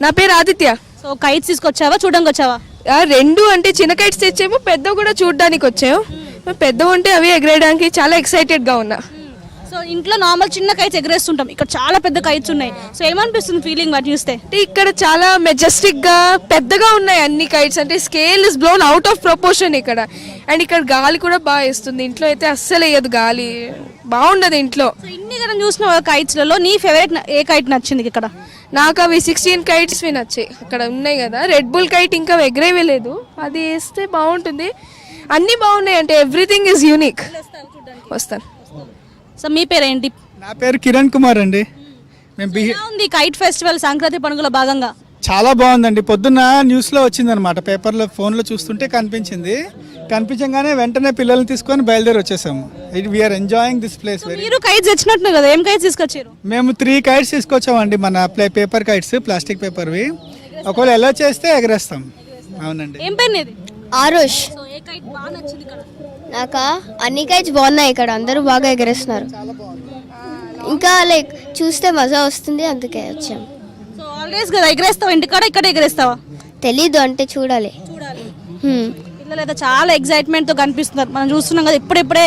నా పేరు Aditya. So kites తీసుకొచ్చావా, చూడడానికి వచ్చావా? రెండు అంటే చిన్న కైట్స్ తెచ్చాము, పెద్ద కూడా చూడడానికి వచ్చాము. పెద్ద ఉంటే అవి ఎగరేయడానికి చాలా ఎక్సైటెడ్గా ఉన్నా. సో ఇంట్లో నార్మల్ చిన్న కైట్స్ ఎగరేస్తుంటాం, ఇక్కడ చాలా పెద్ద కైట్స్ ఉన్నాయి. సో ఏమనిపిస్తుంది ఫీలింగ్ వాటి చూస్తే? అంటే ఇక్కడ చాలా మెజెస్టిక్గా పెద్దగా ఉన్నాయి అన్ని కైట్స్. అంటే scale is blown out of proportion ఇక్కడ. అండ్ ఇక్కడ గాలి కూడా బాగా వేస్తుంది. ఇంట్లో అయితే అస్సలు వేయదు గాలి, బాగుండదు ఇంట్లో. సో ఇన్ని కదా చూసిన కైట్స్లలో నీ ఫేవరెట్ ఏ కైట్ నచ్చింది ఇక్కడ? నాకు అవి 16 కైట్స్వి నచ్చాయి. అక్కడ ఉన్నాయి కదా రెడ్ బుల్ కైట్, ఇంకా ఎగరేయలేదు, అది వేస్తే బాగుంటుంది. అన్నీ బాగున్నాయి, అంటే ఎవ్రీథింగ్ ఈజ్ యూనిక్. వస్తాను. సో మీ పేరేంటి? నా పేరు కిరణ్ కుమార్ అండి. మేము ఎలా ఉంది కైట్ ఫెస్టివల్ సంక్రాంతి పండుగలో భాగంగా? చాలా బాగుందండి. పొద్దున్న న్యూస్లో వచ్చిందనమాట, పేపర్లో ఫోన్లో చూస్తుంటే కనిపించింది. కనిపించగానే వెంటనే పిల్లల్ని తీసుకొని బయలుదేరి వచ్చేసాము. We're enjoying this place very. మీరు కైట్స్ తెచ్చినట్టు కదా, ఏం కైట్స్ తీసుకొచ్చారు? మేము 3 కైట్స్ తీసుకొచ్చామండి, మన పేపర్ కైట్స్, ప్లాస్టిక్ పేపర్వి. ఒకవేళ ఎలా చేస్తే ఎగరేస్తాం. అవునండి. ఏం పేరు ఇది? ఆరుష్. సో ఏ కైట్ బాగా నచ్చింది ఇక్కడ? నాకు అన్ని కైట్స్ బాగున్నాయి, ఇక్కడ అందరూ బాగా ఎగరేస్తున్నారు. ఇంకా లైక్ చూస్తే మజా వస్తుంది, అందుకే వచ్చాం. సో ఆల్వేస్ కదా ఎగరేస్తావా ఇంటికాడ, ఇక్కడ ఎగరేస్తావా? తెలీదు, అంటే చూడాలి. పిల్లలు అయితే చాలా ఎక్సైట్మెంట్ తో కనిపిస్తున్నారు. మనం చూస్తున్నాం కదా, ఇప్పుడిప్పుడే